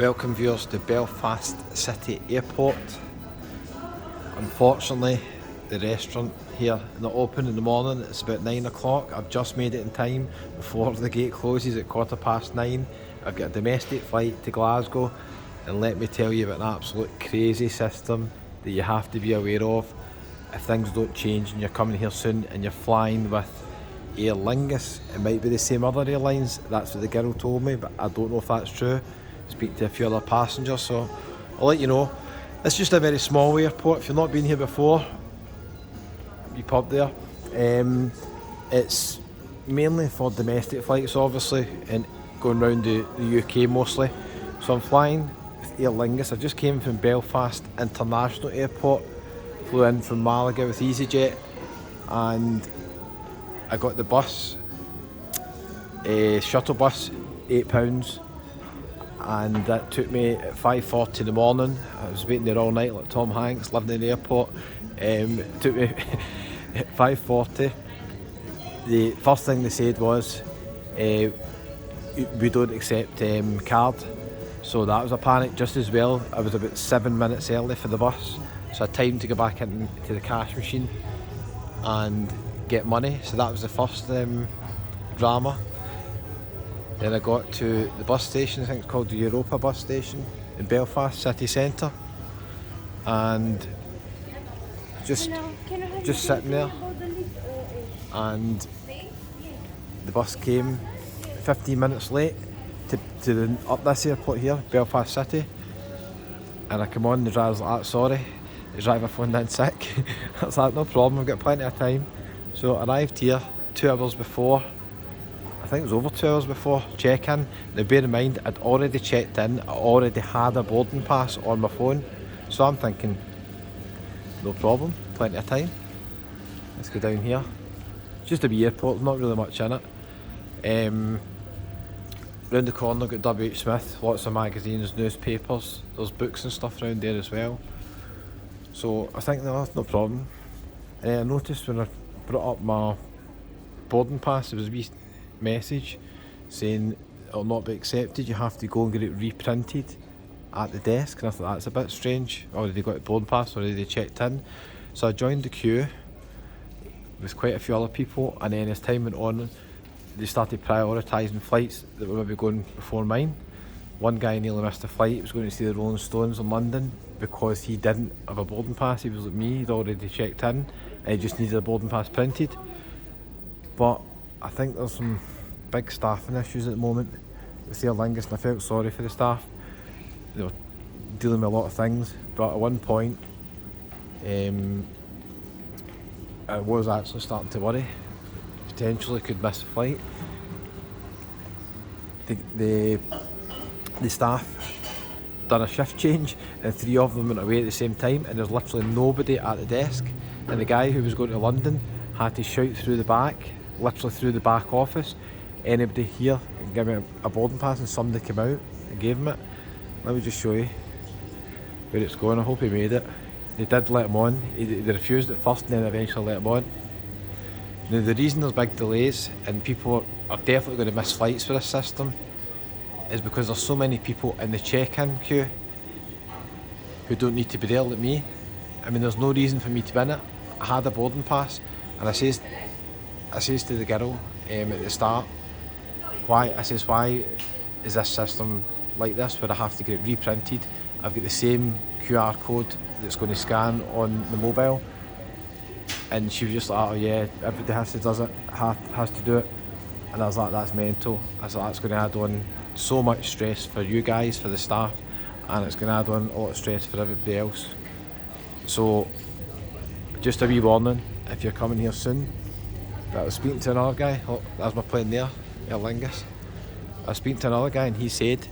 Welcome viewers to Belfast City Airport. Unfortunately, the restaurant here not open in the morning. It's about 9 o'clock. I've just made it in time before the gate closes at 9:15. I've got a domestic flight to Glasgow, and let me tell you about an absolute crazy system that you have to be aware of if things don't change and you're coming here soon and you're flying with Aer Lingus. It might be the same other airlines, that's what the girl told me, but I don't know if that's true. Speak to a few other passengers, so I'll let you know. It's just a very small airport. If you've not been here before, you pop there. It's mainly for domestic flights, obviously, and going around the UK mostly. So I'm flying with Aer Lingus. I just came from Belfast International Airport, flew in from Malaga with EasyJet, and I got the bus, shuttle bus, £8. And that took me at 5:40 in the morning. I was waiting there all night like Tom Hanks, living in the airport. It took me at 5:40. The first thing they said was, we don't accept card. So that was a panic just as well. I was about 7 minutes early for the bus, so I had time to go back into the cash machine and get money. So that was the first drama. Then I got to the bus station, I think it's called the Europa bus station in Belfast city centre, and just sitting there, and the bus came 15 minutes late to up this airport here, Belfast City, and I come on, the driver's like, sorry, the driver phoned in sick. I was like, no problem, I've got plenty of time. So I arrived here 2 hours before. I think it was over 2 hours before check-in. Now bear in mind, I'd already checked in, I already had a boarding pass on my phone, so I'm thinking, no problem, plenty of time. Let's go down here. It's just a wee airport, not really much in it. Round the corner got W.H. Smith, lots of magazines, newspapers, there's books and stuff around there as well. So I think no problem. I noticed when I brought up my boarding pass, there was a wee message saying it'll not be accepted, you have to go and get it reprinted at the desk, and I thought that's a bit strange. Already got a boarding pass, already checked in. So I joined the queue with quite a few other people, and then as time went on they started prioritising flights that were maybe going before mine. One guy nearly missed a flight. He was going to see the Rolling Stones in London because he didn't have a boarding pass. He was like me, he'd already checked in and he just needed a boarding pass printed. But I think there's some big staffing issues at the moment with Aer Lingus, and I felt sorry for the staff. They were dealing with a lot of things, but at one point I was actually starting to worry. Potentially could miss a flight. The staff done a shift change and 3 of them went away at the same time, and there's literally nobody at the desk, and the guy who was going to London had to shout through the back, literally through the back office, anybody here can give me a boarding pass, and somebody came out and gave him it. Let me just show you where it's going. I hope he made it. They did let him on. They refused at first and then eventually let him on. Now the reason there's big delays and people are definitely going to miss flights for this system is because there's so many people in the check-in queue who don't need to be there like me. I mean, there's no reason for me to be in it. I had a boarding pass, and I says to the girl at the start, why is this system like this where I have to get it reprinted? I've got the same QR code that's going to scan on the mobile, and she was just like, oh yeah, everybody has to do it. And I was like, that's mental. I was like, that's going to add on so much stress for you guys, for the staff, and it's going to add on a lot of stress for everybody else. So just a wee warning if you're coming here soon. But I was speaking to another guy, there's my plane there, Aer Lingus. I was speaking to another guy and he said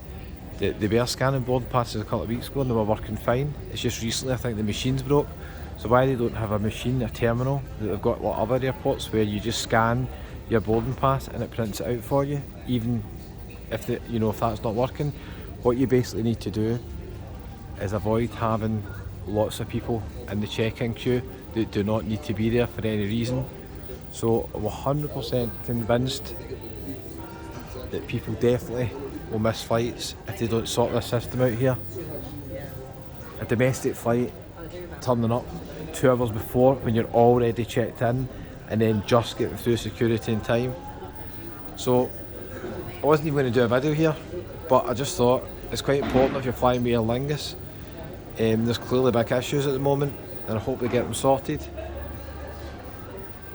that they were scanning boarding passes a couple of weeks ago and they were working fine. It's just recently I think the machine's broke. So why they don't have a machine, a terminal that they've got like other airports where you just scan your boarding pass and it prints it out for you, even if if that's not working. What you basically need to do is avoid having lots of people in the check-in queue that do not need to be there for any reason. So I'm 100% convinced that people definitely will miss flights if they don't sort their system out here. A domestic flight turning up 2 hours before when you're already checked in, and then just getting through security in time. So I wasn't even going to do a video here, but I just thought it's quite important if you're flying with Aer Lingus. There's clearly big issues at the moment, and I hope they get them sorted.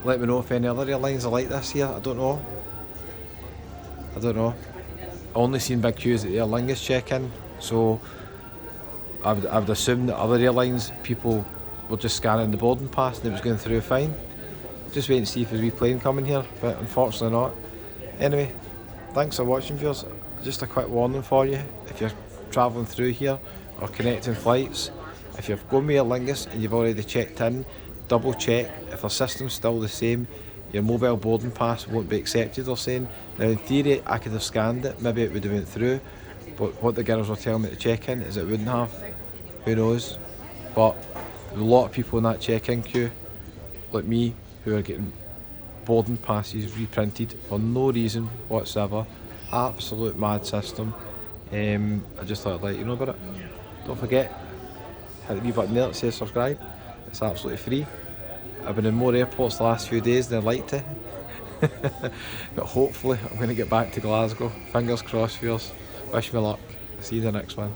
Let me know if any other airlines are like this here. I don't know. I only seen big queues at the Aer Lingus check-in, so I would assume that other airlines, people were just scanning the boarding pass and it was going through fine. Just wait and see if there's a wee plane coming here, but unfortunately not. Anyway, thanks for watching, viewers. Just a quick warning for you, if you're travelling through here or connecting flights, if you're going with Aer Lingus and you've already checked in, double check if the system's still the same. Your mobile boarding pass won't be accepted, they're saying. Now in theory I could have scanned it, maybe it would have went through, but what the girls were telling me to check in is it wouldn't have. Who knows? But there's a lot of people in that check-in queue, like me, who are getting boarding passes reprinted for no reason whatsoever. Absolute mad system. I just thought I'd let you know about it. Don't forget, hit the wee button there that says subscribe. It's absolutely free. I've been in more airports the last few days than I'd like to. But hopefully I'm going to get back to Glasgow. Fingers crossed, viewers. Wish me luck. See you in the next one.